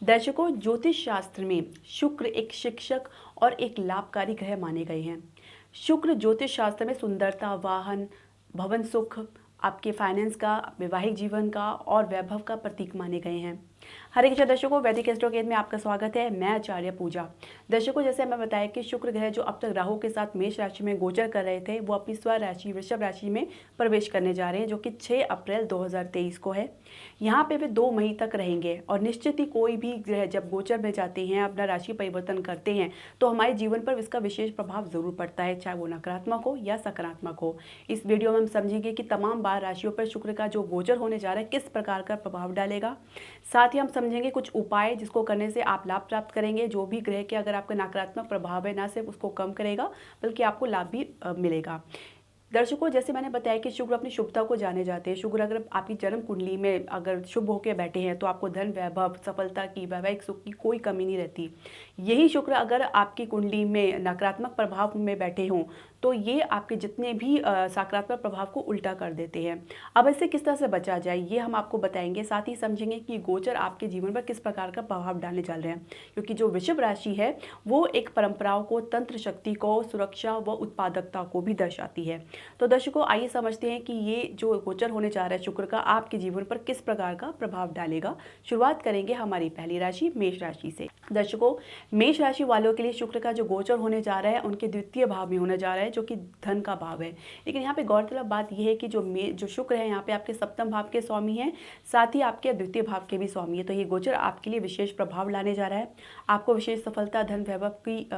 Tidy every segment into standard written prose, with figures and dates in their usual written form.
दर्शकों, ज्योतिष शास्त्र में शुक्र एक शिक्षक और एक लाभकारी ग्रह माने गए हैं। शुक्र ज्योतिष शास्त्र में सुंदरता, वाहन, भवन सुख, आपके फाइनेंस का, वैवाहिक जीवन का और वैभव का प्रतीक माने गए हैं। हरे कृष्ण दर्शकों, वैदिक एस्ट्रोगेज में आपका स्वागत है। मैं आचार्य पूजा। दर्शकों, जैसे हमें बताया कि शुक्र ग्रह जो अब तक राहु के साथ मेष राशि में गोचर कर रहे थे, वो अपनी स्व राशि वृषभ राशि में प्रवेश करने जा रहे हैं, जो कि 6 अप्रैल 2023 को है। यहाँ पे वे 2 मई तक रहेंगे और निश्चित ही कोई भी ग्रह जब गोचर में जाते हैं, अपना राशि परिवर्तन करते हैं, तो हमारे जीवन पर इसका विशेष प्रभाव जरूर पड़ता है, चाहे वो नकारात्मक हो या सकारात्मक हो। इस वीडियो में हम समझेंगे कि तमाम 12 राशियों पर शुक्र का जो गोचर होने जा रहा है किस प्रकार का प्रभाव डालेगा। साथ ही हम समझेंगे कुछ उपाय जिसको करने से आप लाभ प्राप्त करेंगे। जो भी ग्रह के अगर आपका नकारात्मक प्रभाव है, ना सिर्फ उसको कम करेगा बल्कि आपको लाभ भी मिलेगा। दर्शकों, जैसे मैंने बताया कि शुक्र अपनी शुभता को जाने जाते हैं। शुक्र अगर आपकी जन्म कुंडली में अगर शुभ होकर बैठे हैं तो आपको धन, वैभव, सफलता की, वैवाहिक सुख की कोई कमी नहीं रहती। यही शुक्र अगर आपकी कुंडली में नकारात्मक प्रभाव में बैठे हों तो ये आपके जितने भी सकारात्मक प्रभाव को उल्टा कर देते हैं। अब इससे किस तरह से बचा जाए, ये हम आपको बताएंगे। साथ ही समझेंगे कि गोचर आपके जीवन पर किस प्रकार का प्रभाव डालने चल रहे हैं, क्योंकि जो वृषभ राशि है वो एक परंपराओं को, तंत्र शक्ति को, सुरक्षा व उत्पादकता को भी दर्शाती है। तो दर्शकों, आइए समझते हैं कि ये जो गोचर होने जा रहा है शुक्र का, आपके जीवन पर किस प्रकार का प्रभाव डालेगा। शुरुआत करेंगे हमारी पहली राशि मेष राशि से। दर्शकों, मेष राशि वालों के लिए शुक्र का जो गोचर होने जा रहा है उनके द्वितीय भाव में होने जा रहा है, जो कि धन का भाव है। लेकिन यहाँ पे गौरतलब बात यह है कि जो शुक्र है यहाँ पे आपके सप्तम भाव के स्वामी हैं, साथ ही आपके द्वितीय भाव के भी स्वामी है। तो ये गोचर आपके लिए विशेष प्रभाव लाने जा रहा है। आपको विशेष सफलता, धन, वैभव की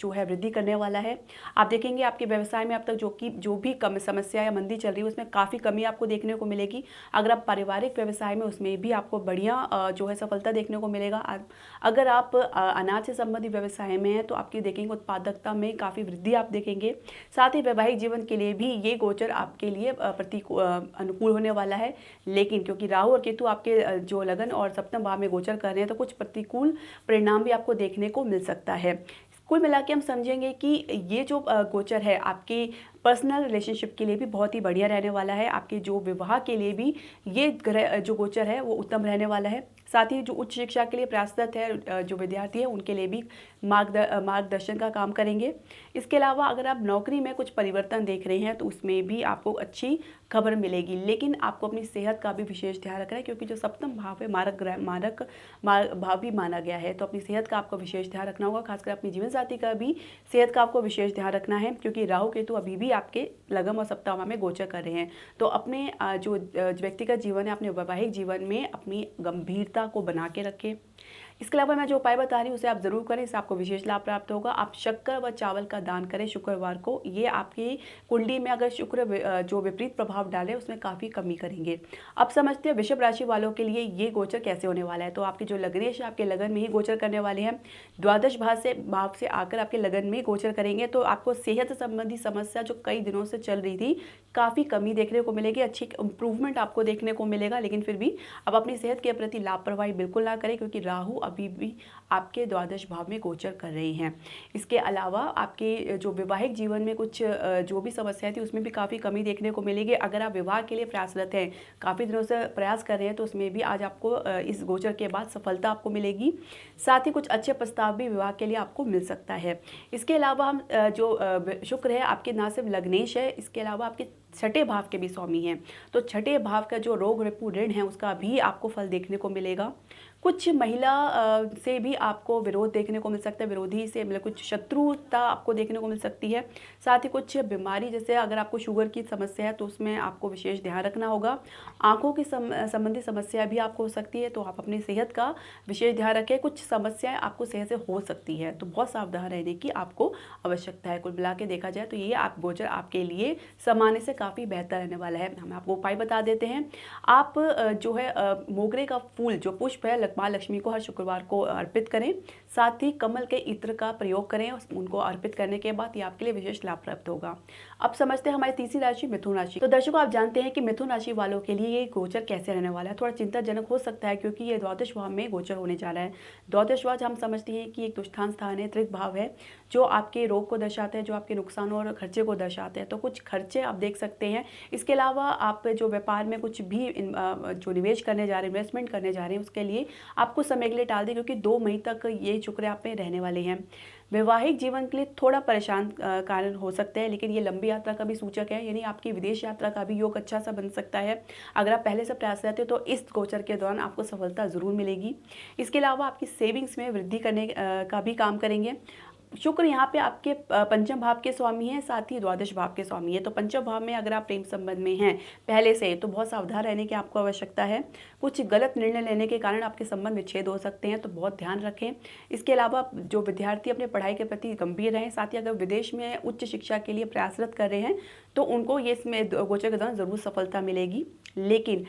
जो है वृद्धि करने वाला है। आप देखेंगे आपके व्यवसाय में अब तक जो भी कम समस्या या मंदी चल रही है उसमें काफ़ी कमी आपको देखने को मिलेगी। अगर आप पारिवारिक व्यवसाय में, उसमें भी आपको बढ़िया जो है सफलता देखने को मिलेगा। अगर आप अनाज से संबंधित व्यवसाय में हैं तो आपकी देखेंगे उत्पादकता में काफ़ी वृद्धि आप देखेंगे। साथ ही वैवाहिक जीवन के लिए भी ये गोचर आपके लिए अनुकूल होने वाला है। लेकिन क्योंकि राहु और केतु आपके जो लगन और सप्तम भाव में गोचर कर रहे हैं, तो कुछ प्रतिकूल परिणाम भी आपको देखने को मिल सकता है। कुल मिला के हम समझेंगे कि ये जो गोचर है आपके पर्सनल रिलेशनशिप के लिए भी बहुत ही बढ़िया रहने वाला है। आपके जो विवाह के लिए भी ये ग्रह जो गोचर है वो उत्तम रहने वाला है। साथ ही जो उच्च शिक्षा के लिए प्रयासरत है जो विद्यार्थी है, उनके लिए भी मार्गदर्शन का काम करेंगे। इसके अलावा अगर आप नौकरी में कुछ परिवर्तन देख रहे हैं तो उसमें भी आपको अच्छी खबर मिलेगी। लेकिन आपको अपनी सेहत का भी विशेष ध्यान रखना है, क्योंकि जो सप्तम भाव है मारक भाव भी माना गया है। तो अपनी सेहत का आपको विशेष ध्यान रखना होगा। खासकर अपनी जीवन साथी का भी सेहत का आपको विशेष ध्यान रखना है, क्योंकि राहु केतु अभी भी आपके लगन और सप्तम भाव में गोचर कर रहे हैं। तो अपने जो व्यक्तिगत जीवन है, अपने वैवाहिक जीवन में अपनी गंभीरता को बना के रखें। इसके अलावा मैं जो उपाय बता रही हूँ उसे आप जरूर करें, इससे आपको विशेष लाभ प्राप्त होगा। आप शक्कर व चावल का दान करें शुक्रवार को। ये आपकी कुंडली में अगर शुक्र जो विपरीत प्रभाव डाले उसमें काफ़ी कमी करेंगे। अब समझते हैं वृषभ राशि वालों के लिए ये गोचर कैसे होने वाला है। तो आपके जो लग्नेश आपके लगन में ही गोचर करने वाले हैं, द्वादश भाव से आकर आपके लगन में गोचर करेंगे। तो आपको सेहत संबंधी समस्या जो कई दिनों से चल रही थी, काफ़ी कमी देखने को मिलेगी, अच्छी इंप्रूवमेंट आपको देखने को मिलेगा। लेकिन फिर भी अब अपनी सेहत के प्रति लापरवाही बिल्कुल ना करें, क्योंकि राहु अभी भी आपके द्वादश भाव में गोचर कर रहे हैं। इसके अलावा आपके जो वैवाहिक जीवन में कुछ जो भी समस्याएं थी उसमें भी काफ़ी कमी देखने को मिलेगी। अगर आप विवाह के लिए प्रयासरत हैं, काफ़ी दिनों से प्रयास कर रहे हैं, तो उसमें भी आज आपको इस गोचर के बाद सफलता आपको मिलेगी। साथ ही कुछ अच्छे प्रस्ताव भी विवाह के लिए आपको मिल सकता है। इसके अलावा हम जो शुक्र है आपके ना सिर्फ लग्नेश है, इसके अलावा आपके छठे भाव के भी स्वामी हैं। तो छठे भाव का जो रोग, रिपु, ऋण है उसका भी आपको फल देखने को मिलेगा। कुछ महिला से भी आपको विरोध देखने को मिल सकता है, विरोधी से मतलब कुछ शत्रुता आपको देखने को मिल सकती है। साथ ही कुछ बीमारी, जैसे अगर आपको शुगर की समस्या है तो उसमें आपको विशेष ध्यान रखना होगा। आंखों की संबंधी समस्या भी आपको हो सकती है, तो आप अपनी सेहत का विशेष ध्यान रखें। कुछ समस्याएं आपको सेहत से हो सकती है, तो बहुत सावधान रहने की आपको आवश्यकता है। कुल मिला के देखा जाए तो ये आप गोचर आपके लिए सामान्य से काफ़ी बेहतर रहने वाला है। हम आपको उपाय बता देते हैं। आप जो है मोगरे का फूल, जो पुष्प है, माँ लक्ष्मी को हर शुक्रवार को अर्पित करें। साथ ही कमल के इत्र का प्रयोग करें। उनको अर्पित करने के बाद ये आपके लिए विशेष लाभ प्राप्त होगा। अब समझते हैं हमारी तीसरी राशि मिथुन राशि। तो दर्शकों, आप जानते हैं कि मिथुन राशि वालों के लिए ये गोचर कैसे रहने वाला है। थोड़ा चिंताजनक हो सकता है, क्योंकि ये द्वादश भाव में गोचर होने जा रहा है। द्वादश भाव हम समझते हैं कि एक दुष्टान स्थान है, त्रिक भाव है, जो आपके रोग को दर्शाते हैं, जो आपके नुकसान और खर्चे को दर्शाते हैं। तो कुछ खर्चे आप देख सकते हैं। इसके अलावा आप जो व्यापार में कुछ भी जो निवेश करने जा रहे हैं, इन्वेस्टमेंट करने जा रहे हैं, उसके लिए आपको समय के लिए टाल दें, क्योंकि 2 मई तक ये शुक्र आप में रहने वाले हैं। वैवाहिक जीवन के लिए थोड़ा परेशान कारण हो सकते हैं, लेकिन ये लंबी यात्रा का भी सूचक है, यानी आपकी विदेश यात्रा का भी योग अच्छा सा बन सकता है। अगर आप पहले से प्रयास रहते हो तो इस गोचर के दौरान आपको सफलता ज़रूर मिलेगी। इसके अलावा आपकी सेविंग्स में वृद्धि करने का भी काम करेंगे। शुक्र यहाँ पे आपके पंचम भाव के स्वामी हैं, साथ ही द्वादश भाव के स्वामी हैं। तो पंचम भाव में अगर आप प्रेम संबंध में हैं पहले से, तो बहुत सावधान रहने की आपको आवश्यकता है। कुछ गलत निर्णय लेने के कारण आपके संबंध विच्छेद हो सकते हैं, तो बहुत ध्यान रखें। इसके अलावा जो विद्यार्थी अपने पढ़ाई के प्रति गंभीर रहें, साथ ही अगर विदेश में उच्च शिक्षा के लिए प्रयासरत कर रहे हैं तो उनको ये इसमें गोचर के दौरान ज़रूर सफलता मिलेगी। लेकिन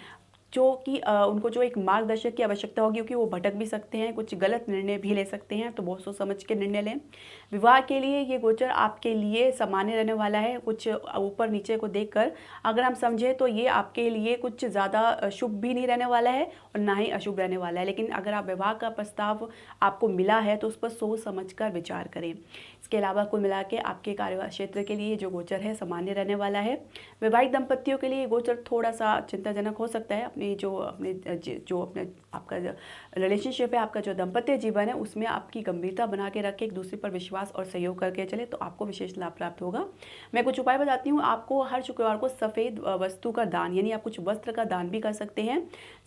जो कि उनको जो एक मार्गदर्शक की आवश्यकता होगी, क्योंकि वो भटक भी सकते हैं, कुछ गलत निर्णय भी ले सकते हैं, तो बहुत सोच समझ के निर्णय लें। विवाह के लिए ये गोचर आपके लिए सामान्य रहने वाला है। कुछ ऊपर नीचे को देखकर अगर हम समझें तो ये आपके लिए कुछ ज़्यादा शुभ भी नहीं रहने वाला है और ना ही अशुभ रहने वाला है। लेकिन अगर आप विवाह का प्रस्ताव आपको मिला है तो उस पर सोच समझ कर विचार करें। इसके अलावा कुल मिला के आपके कार्य क्षेत्र के लिए जो गोचर है सामान्य रहने वाला है। वैवाहिक दंपतियों के लिए गोचर थोड़ा सा चिंताजनक हो सकता है। अपने आपका रिलेशनशिप है, आपका जो दाम्पत्य जीवन है, उसमें आपकी गंभीरता बना के रखें, एक दूसरे पर विश्वास और सहयोग करके चले, तो आपको विशेष लाभ प्राप्त होगा। मैं कुछ उपाय बताती हूँ। आपको हर शुक्रवार को सफ़ेद वस्तु का दान, यानी आप कुछ वस्त्र का दान भी कर सकते हैं।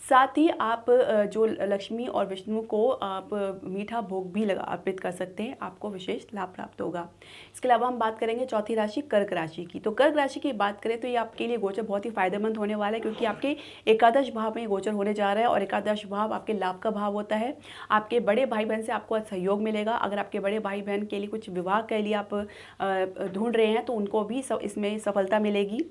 साथ ही आप जो लक्ष्मी और विष्णु को आप मीठा भोग भी अर्पित कर सकते हैं, आपको विशेष लाभ प्राप्त होगा। इसके अलावा हम बात करेंगे चौथी राशि कर्क राशि की। तो कर्क राशि की बात करें तो ये आपके लिए गोचर बहुत ही फायदेमंद होने वाला है, क्योंकि आपके एकादश भाव में गोचर होने जा रहा है और एकादश भाव आपके लाभ का भाव होता है। आपके बड़े भाई बहन से आपको सहयोग मिलेगा। अगर आपके बड़े भाई बहन के लिए कुछ विवाह के लिए आप ढूंढ रहे हैं तो उनको भी इसमें सफलता मिलेगी।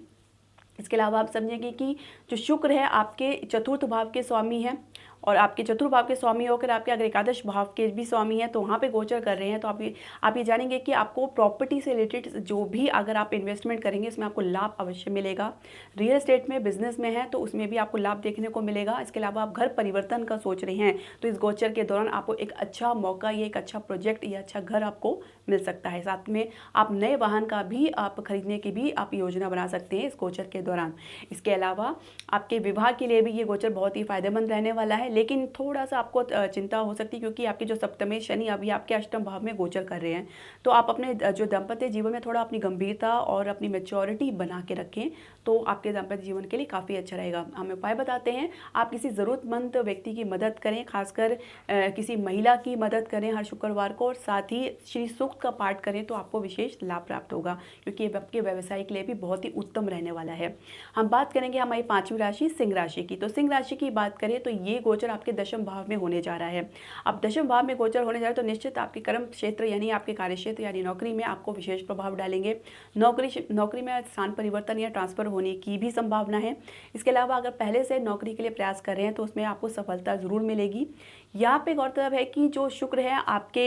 इसके अलावा आप समझेंगे कि जो शुक्र है आपके चतुर्थ भाव के स्वामी हैं, और आपके चतुर्थ भाव के स्वामी होकर आपके अगर एकादश भाव के भी स्वामी हैं तो वहाँ पे गोचर कर रहे हैं, तो आप ये जानेंगे कि आपको प्रॉपर्टी से रिलेटेड जो भी अगर आप इन्वेस्टमेंट करेंगे उसमें आपको लाभ अवश्य मिलेगा। रियल एस्टेट में बिजनेस में है तो उसमें भी आपको लाभ देखने को मिलेगा। इसके अलावा आप घर परिवर्तन का सोच रहे हैं तो इस गोचर के दौरान आपको एक अच्छा मौका, या एक अच्छा प्रोजेक्ट या अच्छा घर आपको मिल सकता है। साथ में आप नए वाहन का भी आप खरीदने की भी आप योजना बना सकते हैं इस गोचर के दौरान। इसके अलावा आपके विवाह के लिए भी ये गोचर बहुत ही फायदेमंद रहने वाला है, लेकिन थोड़ा सा आपको चिंता हो सकती है, क्योंकि आपके जो सप्तमेश शनि अभी आपके अष्टम भाव में गोचर कर रहे हैं। तो आप अपने जो दाम्पत्य जीवन में थोड़ा अपनी गंभीरता और अपनी मैच्योरिटी बना के रखें, तो आपके दाम्पत्य जीवन के लिए काफ़ी अच्छा रहेगा। हम उपाय बताते हैं। आप किसी ज़रूरतमंद व्यक्ति की मदद करें, खासकर किसी महिला की मदद करें हर शुक्रवार को, और साथ ही श्री सूक्त का पाठ करें तो आपको विशेष लाभ प्राप्त होगा, क्योंकि ये आपके व्यवसाय के लिए भी बहुत ही उत्तम रहने वाला है। हम बात करेंगे हमारी पांचवी राशि सिंह राशि की। तो सिंह राशि की बात करें तो ये गोचर आपके दशम भाव में होने जा रहा है। अब दशम भाव में गोचर होने जा रहा है तो निश्चित आपके कर्म क्षेत्र यानी आपके कार्य क्षेत्र यानी नौकरी में आपको विशेष प्रभाव डालेंगे। नौकरी में स्थान परिवर्तन या ट्रांसफर होने की भी संभावना है। इसके अलावा अगर पहले से नौकरी के लिए प्रयास कर रहे हैं तो उसमें आपको सफलता जरूर मिलेगी। यहाँ पे गौरतलब है कि जो शुक्र है आपके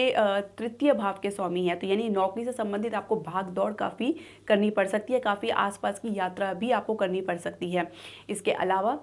तृतीय भाव के स्वामी है, तो यानी नौकरी से संबंधित आपको भाग दौड़ काफ़ी करनी पड़ सकती है, काफ़ी आसपास की यात्रा भी आपको करनी पड़ सकती है। इसके अलावा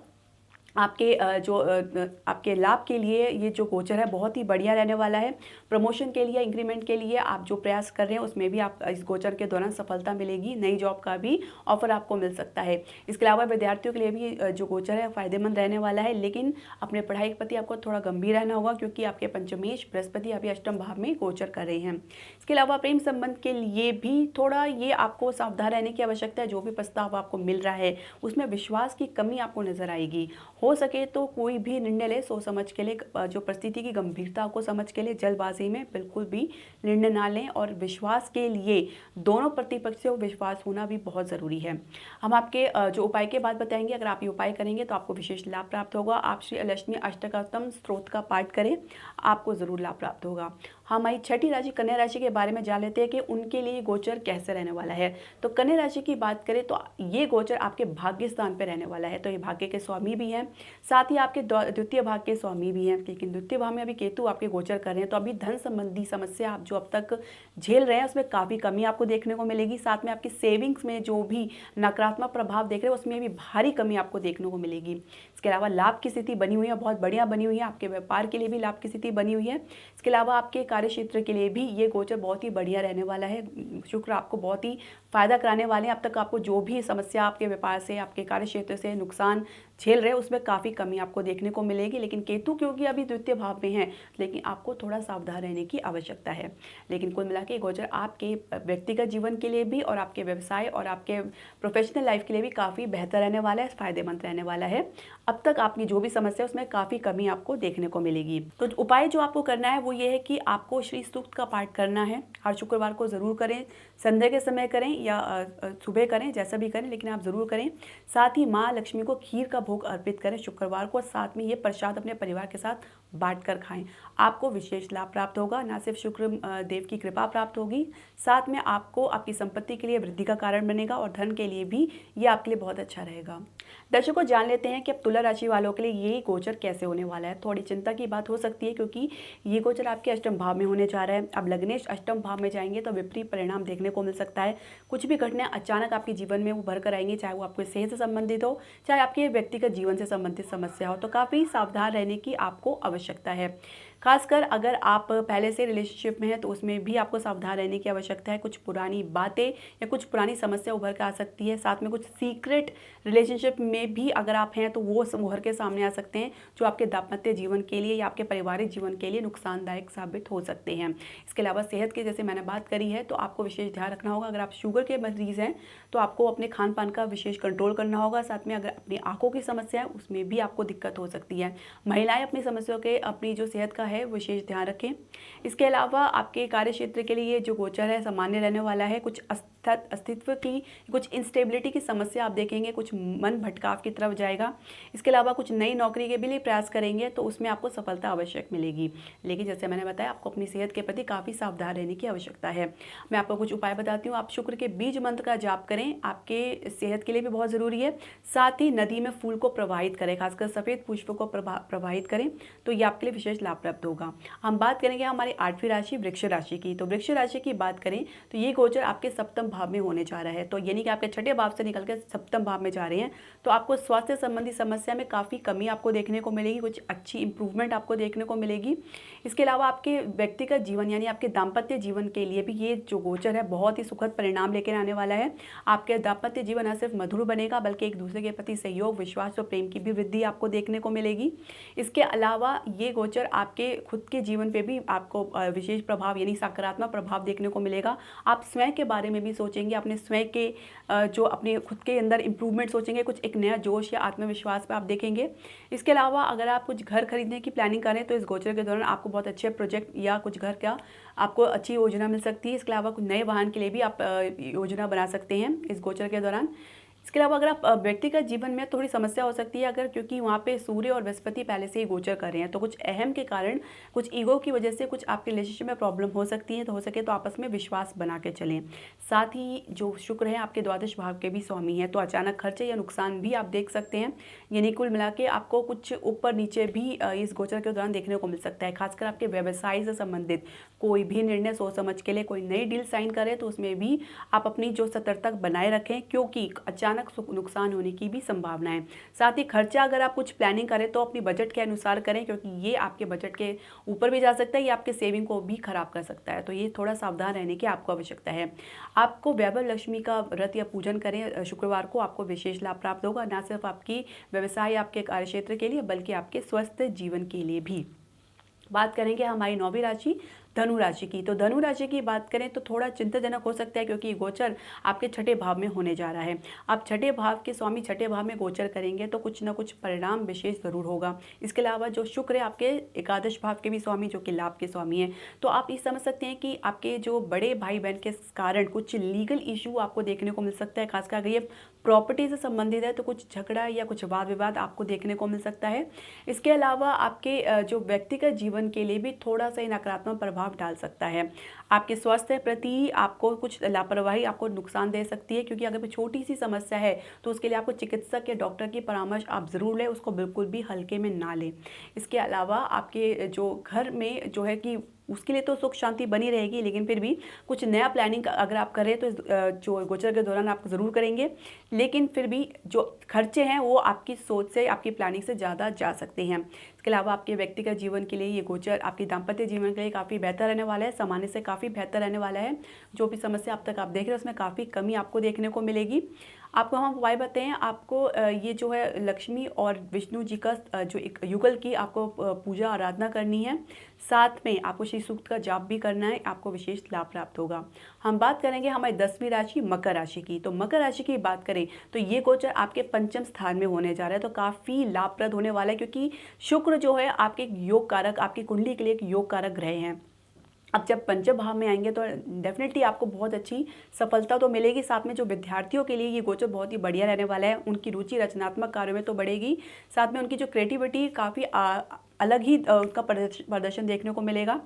आपके आपके लाभ के लिए ये जो गोचर है बहुत ही बढ़िया रहने वाला है। प्रमोशन के लिए, इंक्रीमेंट के लिए आप जो प्रयास कर रहे हैं उसमें भी आप इस गोचर के दौरान सफलता मिलेगी। नई जॉब का भी ऑफर आपको मिल सकता है। इसके अलावा विद्यार्थियों के लिए भी जो गोचर है फायदेमंद रहने वाला है, लेकिन अपने पढ़ाई के प्रति आपको थोड़ा गंभीर रहना होगा, क्योंकि आपके पंचमेश बृहस्पति अभी अष्टम भाव में गोचर कर रहे हैं। इसके अलावा प्रेम संबंध के लिए भी थोड़ा ये आपको सावधान रहने की आवश्यकता है। जो भी प्रस्ताव आपको मिल रहा है उसमें विश्वास की कमी आपको नजर आएगी। हो सके तो कोई भी निर्णय ले सोच समझ के ले, जो परिस्थिति की गंभीरता को समझ के ले, जल्दबाजी में बिल्कुल भी निर्णय ना लें। और विश्वास के लिए दोनों प्रतिपक्षों विश्वास होना भी बहुत ज़रूरी है। हम आपके जो उपाय के बाद बताएंगे। अगर आप ये उपाय करेंगे तो आपको विशेष लाभ प्राप्त होगा। आप श्री लक्ष्मी अष्टकतम स्तोत्र का पाठ करें, आपको ज़रूर लाभ प्राप्त होगा। हमारी छठी राशि कन्या राशि के बारे में जान लेते हैं कि उनके लिए गोचर कैसे रहने वाला है। तो कन्या राशि की बात करें तो ये गोचर आपके भाग्य स्थान पर रहने वाला है। तो ये भाग्य के स्वामी भी हैं, साथ ही आपके द्वितीय भाग के स्वामी भी हैं। लेकिन द्वितीय भाव में अभी केतु आपके गोचर कर रहे हैं, तो अभी धन संबंधी समस्या आप जो अब तक झेल रहे हैं उसमें काफ़ी कमी आपको देखने को मिलेगी। साथ में आपकी सेविंग्स में जो भी नकारात्मक प्रभाव देख रहे हैं उसमें भी भारी कमी आपको देखने को मिलेगी। इसके अलावा लाभ की स्थिति बनी हुई है, बहुत बढ़िया बनी हुई है। आपके व्यापार के लिए भी लाभ की स्थिति बनी हुई है। इसके अलावा आपके कार्य क्षेत्र के लिए भी ये गोचर बहुत ही बढ़िया रहने वाला है। शुक्र आपको बहुत ही फायदा कराने वाले हैं। अब तक आपको जो भी समस्या आपके व्यापार से, आपके कार्य क्षेत्र से नुकसान झेल रहे हैं उसमें उसमें काफ़ी कमी आपको देखने को मिलेगी। लेकिन केतु क्योंकि अभी द्वितीय भाव में है, लेकिन आपको थोड़ा सावधान रहने की आवश्यकता है। लेकिन कुल मिला के गोचर आपके व्यक्तिगत जीवन के लिए भी और आपके व्यवसाय और आपके प्रोफेशनल लाइफ के लिए भी काफ़ी बेहतर रहने वाला है, फ़ायदेमंद रहने वाला है। अब तक आपकी जो भी समस्या है उसमें काफ़ी कमी आपको देखने को मिलेगी। तो उपाय जो आपको करना है वो ये है कि आपको श्री सूक्त का पाठ करना है। हर शुक्रवार को ज़रूर करें, संध्या के समय करें या सुबह करें, जैसा भी करें, लेकिन आप ज़रूर करें। साथ ही माँ लक्ष्मी को खीर का भोग अर्पित करें शुक्रवार को। साथ में ये प्रसाद अपने परिवार के साथ बांट कर खाएं। आपको विशेष लाभ प्राप्त होगा। ना सिर्फ शुक्र देव की कृपा प्राप्त होगी, साथ में आपको आपकी संपत्ति के लिए वृद्धि का कारण बनेगा और धन के लिए भी ये आपके लिए बहुत अच्छा रहेगा। दर्शकों, जान लेते हैं कि अब तुला राशि वालों के लिए ये गोचर कैसे होने वाला है। थोड़ी चिंता की बात हो सकती है क्योंकि ये गोचर आपके अष्टम भाव में होने जा रहा है। अब लग्नेश अष्टम भाव में जाएंगे तो विपरीत परिणाम देखने को मिल सकता है। कुछ भी घटनाएं अचानक आपके जीवन में वो भर कर आएंगी, चाहे वो आपके सेहत से संबंधित हो, चाहे आपके व्यक्तिगत जीवन से संबंधित समस्या हो। तो काफ़ी सावधान रहने की आपको आवश्यकता है। खासकर अगर आप पहले से रिलेशनशिप में हैं तो उसमें भी आपको सावधान रहने की आवश्यकता है। कुछ पुरानी बातें या कुछ पुरानी समस्या उभर कर आ सकती है। साथ में कुछ सीक्रेट रिलेशनशिप में भी अगर आप हैं तो वो उभर के सामने आ सकते हैं, जो आपके दाम्पत्य जीवन के लिए या आपके पारिवारिक जीवन के लिए नुकसानदायक साबित हो सकते हैं। इसके अलावा सेहत की जैसे मैंने बात करी है तो आपको विशेष ध्यान रखना होगा। अगर आप शुगर के मरीज़ हैं तो आपको अपने खान पान का विशेष कंट्रोल करना होगा। साथ में अगर अपनी आँखों की समस्या है उसमें भी आपको दिक्कत हो सकती है। महिलाएं अपनी समस्याओं के अपनी जो सेहत का है विशेष ध्यान रखें। इसके अलावा आपके कार्य क्षेत्र के लिए जो गोचर है सामान्य रहने वाला है। कुछ अस्तित्व की कुछ इंस्टेबिलिटी की समस्या आप देखेंगे, कुछ मन भटकाव की तरफ जाएगा। इसके अलावा कुछ नई नौकरी के भी लिए प्रयास करेंगे तो उसमें आपको सफलता आवश्यक मिलेगी। लेकिन जैसे मैंने बताया, आपको अपनी सेहत के प्रति काफ़ी सावधान रहने की आवश्यकता है। मैं आपको कुछ उपाय बताती हूँ। आप शुक्र के बीज मंत्र का जाप करें, आपके सेहत के लिए भी बहुत ज़रूरी है। साथ ही नदी में फूल को प्रवाहित करें, खासकर सफ़ेद पुष्प को प्रवाहित करें, तो ये आपके लिए विशेष लाभ प्राप्त होगा। हम बात करेंगे हमारी 8वीं राशि वृक्ष राशि की। तो वृक्ष राशि की बात करें तो ये गोचर आपके सप्तम भाव में होने जा रहा है। तो यानी कि आपके छठे भाव से निकल के सप्तम भाव में जा रहे हैं। तो आपको स्वास्थ्य संबंधी समस्या में काफ़ी कमी आपको देखने को मिलेगी, कुछ अच्छी इंप्रूवमेंट आपको देखने को मिलेगी। इसके अलावा आपके व्यक्तिगत जीवन यानी आपके दाम्पत्य जीवन के लिए भी ये जो गोचर है बहुत ही सुखद परिणाम लेकर आने वाला है। आपके दाम्पत्य जीवन न सिर्फ मधुर बनेगा बल्कि एक दूसरे के प्रति सहयोग, विश्वास और प्रेम की भी वृद्धि आपको देखने को मिलेगी। इसके अलावा ये गोचर आपके खुद के जीवन पे भी आपको विशेष प्रभाव यानी सकारात्मक प्रभाव देखने को मिलेगा। आप स्वयं के बारे में भी सोचेंगे, अपने स्वयं के जो अपने खुद के अंदर इंप्रूवमेंट सोचेंगे, कुछ एक नया जोश या आत्मविश्वास पे आप देखेंगे। इसके अलावा अगर आप कुछ घर खरीदने की प्लानिंग करें तो इस गोचर के दौरान आपको बहुत अच्छे प्रोजेक्ट या कुछ घर का आपको अच्छी योजना मिल सकती है। इसके अलावा कुछ नए वाहन के लिए भी आप योजना बना सकते हैं इस गोचर के दौरान। इसके अलावा अगर आप व्यक्तिगत जीवन में थोड़ी समस्या हो सकती है, अगर क्योंकि वहाँ पे सूर्य और बृहस्पति पहले से ही गोचर कर रहे हैं तो कुछ अहम के कारण, कुछ ईगो की वजह से कुछ आपके रिलेशनशिप में प्रॉब्लम हो सकती है। तो हो सके तो आपस में विश्वास बना के चलें। साथ ही जो शुक्र है आपके द्वादश भाव के भी स्वामी है, तो अचानक खर्चे या नुकसान भी आप देख सकते हैं। यानी कुल मिला के आपको कुछ ऊपर नीचे भी इस गोचर के दौरान देखने को मिल सकता है। खासकर आपके व्यवसाय से संबंधित कोई भी निर्णय सोच समझ के ले, कोई नई डील साइन करें तो उसमें भी आप अपनी जो सतर्कता बनाए रखें, क्योंकि अचानक नुकसान होने की भी संभावना है। साथ ही खर्चा अगर आप कुछ प्लानिंग करें तो अपनी बजट के अनुसार करें, क्योंकि ये आपके बजट के ऊपर भी जा सकता है, ये आपके सेविंग को भी खराब कर सकता है। तो ये थोड़ा सावधान रहने की आपको आवश्यकता है। आपको वैभव लक्ष्मी का व्रत या पूजन करें शुक्रवार को, आपको विशेष लाभ प्राप्त होगा, ना सिर्फ आपकी व्यवसाय आपके कार्यक्षेत्र के लिए बल्कि आपके स्वस्थ जीवन के लिए भी। बात करेंगे हमारी 9वीं राशि धनु राशि की। तो धनु राशि की बात करें तो थोड़ा चिंताजनक हो सकता है, क्योंकि गोचर आपके छठे भाव में होने जा रहा है। आप छठे भाव के स्वामी छठे भाव में गोचर करेंगे तो कुछ ना कुछ परिणाम विशेष जरूर होगा। इसके अलावा जो शुक्र है आपके एकादश भाव के भी स्वामी, जो कि लाभ के स्वामी हैं, तो आप ये समझ सकते हैं कि आपके जो बड़े भाई बहन के कारण कुछ लीगल इशू आपको देखने को मिल सकता है। खासकर अगर ये प्रॉपर्टी से संबंधित है तो कुछ झगड़ा या कुछ वाद विवाद आपको देखने को मिल सकता है। इसके अलावा आपके जो व्यक्तिगत जीवन के लिए भी थोड़ा सा नकारात्मक प्रभाव डाल सकता है। आपके स्वास्थ्य प्रति आपको कुछ लापरवाही आपको नुकसान दे सकती है, क्योंकि अगर छोटी सी समस्या है तो उसके लिए आपको चिकित्सक या डॉक्टर की परामर्श आप ज़रूर लें, उसको बिल्कुल भी हल्के में ना लें। इसके अलावा आपके जो घर में जो है कि उसके लिए तो सुख शांति बनी रहेगी, लेकिन फिर भी कुछ नया प्लानिंग अगर आप करें तो जो गोचर के दौरान आप ज़रूर करेंगे, लेकिन फिर भी जो खर्चे हैं वो आपकी सोच से, आपकी प्लानिंग से ज़्यादा जा सकते हैं। इसके अलावा आपके व्यक्तिगत जीवन के लिए ये गोचर आपके दाम्पत्य जीवन के लिए काफ़ी बेहतर रहने वाला है, सामान्य से काफ़ी बेहतर रहने वाला है। जो भी समस्या अब तक आप देख रहे हैं उसमें काफ़ी कमी आपको देखने को मिलेगी। आपको हम उपाय बताएं, आपको ये जो है लक्ष्मी और विष्णु जी का जो एक युगल की आपको पूजा आराधना करनी है। साथ में आपको श्री सूक्त का जाप भी करना है, आपको विशेष लाभ प्राप्त होगा। हम बात करेंगे हमारी 10वीं राशि मकर राशि की। तो मकर राशि की बात करें तो ये गोचर आपके पंचम स्थान में होने जा रहा है, तो काफ़ी लाभप्रद होने वाला है, क्योंकि शुक्र जो है आपके एक योग कारक, आपकी कुंडली के लिए एक योग कारक ग्रह हैं। अब जब पंचम भाव में आएंगे तो डेफिनेटली आपको बहुत अच्छी सफलता तो मिलेगी। साथ में जो विद्यार्थियों के लिए ये गोचर बहुत ही बढ़िया रहने वाला है, उनकी रुचि रचनात्मक कार्यों में तो बढ़ेगी, साथ में उनकी जो क्रिएटिविटी काफ़ी अलग ही उनका प्रदर्शन देखने को मिलेगा।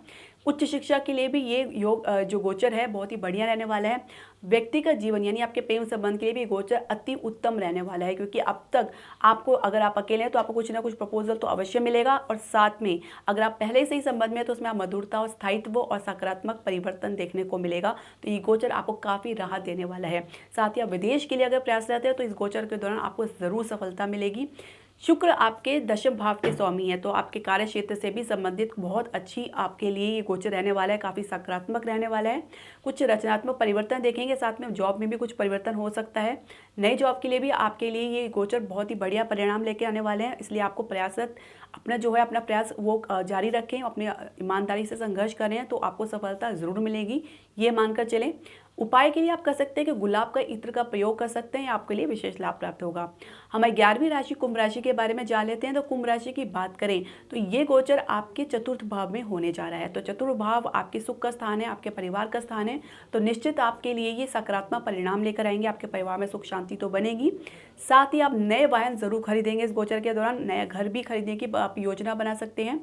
उच्च शिक्षा के लिए भी ये योग जो गोचर है बहुत ही बढ़िया रहने वाला है। व्यक्तिगत जीवन यानी आपके प्रेम संबंध के लिए भी गोचर अति उत्तम रहने वाला है, क्योंकि अब तक आपको, अगर आप अकेले हैं तो आपको कुछ ना कुछ प्रपोजल तो अवश्य मिलेगा, और साथ में अगर आप पहले से ही संबंध में हैं तो उसमें आप मधुरता और स्थायित्व और सकारात्मक परिवर्तन देखने को मिलेगा। तो ये गोचर आपको काफ़ी राहत देने वाला है। साथ ही आप विदेश के लिए अगर प्रयास रहते हैं तो इस गोचर के दौरान आपको ज़रूर सफलता मिलेगी। शुक्र आपके दशम भाव के स्वामी है, तो आपके कार्य क्षेत्र से भी संबंधित बहुत अच्छी आपके लिए ये गोचर रहने वाला है, काफ़ी सकारात्मक रहने वाला है। कुछ रचनात्मक परिवर्तन देखेंगे, साथ में जॉब में भी कुछ परिवर्तन हो सकता है। नई जॉब के लिए भी आपके लिए ये गोचर बहुत ही बढ़िया परिणाम लेके आने वाले हैं, इसलिए आपको प्रयासरत अपना जो है अपना प्रयास वो जारी रखें, अपनी ईमानदारी से संघर्ष करें तो आपको सफलता ज़रूर मिलेगी, ये मानकर चलें। उपाय के लिए आप कर सकते हैं कि गुलाब का इत्र का प्रयोग कर सकते हैं, आपके लिए विशेष लाभ प्राप्त होगा। हमारी 11वीं राशि कुंभ राशि के बारे में जान लेते हैं। तो कुंभ राशि की बात करें तो ये गोचर आपके चतुर्थ भाव में होने जा रहा है। तो चतुर्थ भाव आपके सुख का स्थान है, आपके परिवार का स्थान है, तो निश्चित आपके लिए ये सकारात्मक परिणाम लेकर आएंगे, आपके परिवार में सुख शांति तो बनेगी। साथ ही आप नए वाहन जरूर खरीदेंगे इस गोचर के दौरान, नया घर भी खरीदने की आप योजना बना सकते हैं।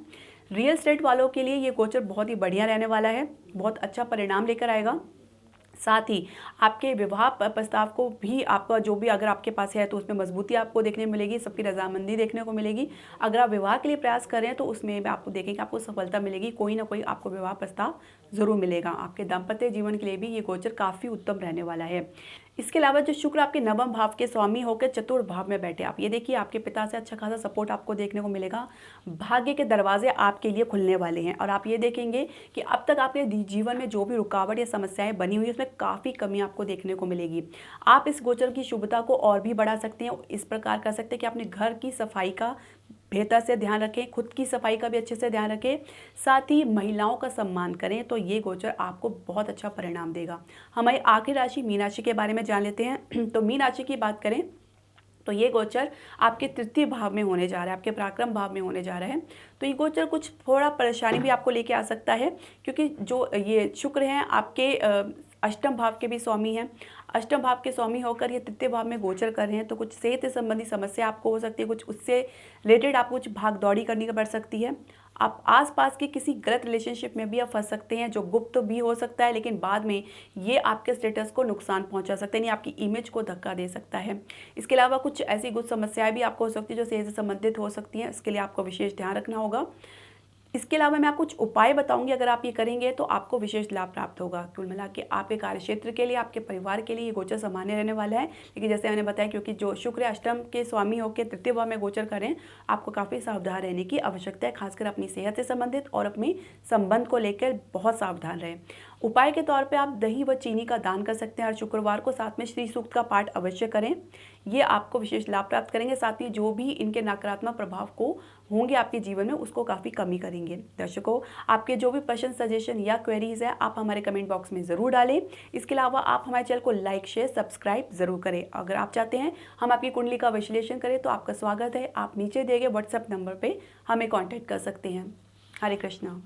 रियल एस्टेट वालों के लिए ये गोचर बहुत ही बढ़िया रहने वाला है, बहुत अच्छा परिणाम लेकर आएगा। साथ ही आपके विवाह प्रस्ताव को भी आपका जो भी अगर आपके पास है तो उसमें मजबूती आपको देखने मिलेगी, सबकी रजामंदी देखने को मिलेगी। अगर आप विवाह के लिए प्रयास कर रहे हैं तो उसमें भी आपको देखेंगे आपको सफलता मिलेगी, कोई ना कोई आपको विवाह प्रस्ताव जरूर मिलेगा। आपके दाम्पत्य जीवन के लिए भी ये गोचर काफ़ी उत्तम रहने वाला है। इसके अलावा जो शुक्र आपके नवम भाव के स्वामी होकर चतुर्थ भाव में बैठे, आप ये देखिए आपके पिता से अच्छा खासा सपोर्ट आपको देखने को मिलेगा। भाग्य के दरवाजे आपके लिए खुलने वाले हैं, और आप ये देखेंगे कि अब तक आपके जीवन में जो भी रुकावट या समस्याएं बनी हुई है उसमें काफ़ी कमी आपको देखने को मिलेगी। आप इस गोचर की शुभता को और भी बढ़ा सकते हैं, इस प्रकार कर सकते हैं कि अपने घर की सफाई का बेहतर से ध्यान रखें, खुद की सफाई का भी अच्छे से ध्यान रखें, साथ ही महिलाओं का सम्मान करें, तो ये गोचर आपको बहुत अच्छा परिणाम देगा। हमारी आखिरी राशि मीन राशि के बारे में जान लेते हैं। तो मीन राशि की बात करें तो ये गोचर आपके तृतीय भाव में होने जा रहा है, आपके पराक्रम भाव में होने जा रहा है। तो ये गोचर कुछ थोड़ा परेशानी भी आपको लेके आ सकता है, क्योंकि जो ये शुक्र हैं आपके अष्टम भाव के भी स्वामी हैं। अष्टम भाव के स्वामी होकर ये तृतीय भाव में गोचर कर रहे हैं, तो कुछ सेहत से संबंधी समस्या आपको हो सकती है, कुछ उससे रिलेटेड आपको कुछ भाग दौड़ी करनी पड़ सकती है। आप आसपास के किसी गलत रिलेशनशिप में भी आप फंस सकते हैं, जो गुप्त भी हो सकता है, लेकिन बाद में ये आपके स्टेटस को नुकसान पहुंचा सकते हैं, यानी आपकी इमेज को धक्का दे सकता है। इसके अलावा कुछ ऐसी कुछ समस्याएं भी आपको हो सकती है जो सेहत से संबंधित हो सकती हैं, इसके लिए आपको विशेष ध्यान रखना होगा। इसके अलावा मैं आपको कुछ उपाय बताऊंगी, अगर आप ये करेंगे तो आपको विशेष लाभ प्राप्त होगा। कुल मिला के आपके कार्य क्षेत्र के लिए, आपके परिवार के लिए ये गोचर सामान्य रहने वाला है, लेकिन जैसे मैंने बताया क्योंकि जो शुक्र अष्टम के स्वामी होकर तृतीय भाव में गोचर करें, आपको काफ़ी सावधान रहने की आवश्यकता है, खासकर अपनी सेहत से संबंधित और अपनी संबंध को लेकर बहुत सावधान रहें। उपाय के तौर पे आप दही व चीनी का दान कर सकते हैं हर शुक्रवार को, साथ में श्री सूक्त का पाठ अवश्य करें, ये आपको विशेष लाभ प्राप्त करेंगे। साथ ही जो भी इनके नकारात्मक प्रभाव को होंगे आपके जीवन में उसको काफ़ी कमी करेंगे। दर्शकों, आपके जो भी प्रश्न, सजेशन या क्वेरीज है आप हमारे कमेंट बॉक्स में ज़रूर डालें। इसके अलावा आप हमारे चैनल को लाइक, शेयर, सब्सक्राइब ज़रूर करें। अगर आप चाहते हैं हम आपकी कुंडली का विश्लेषण करें तो आपका स्वागत है, आप नीचे दिए गए व्हाट्सएप नंबर पर हमें कॉन्टैक्ट कर सकते हैं। हरे कृष्णा।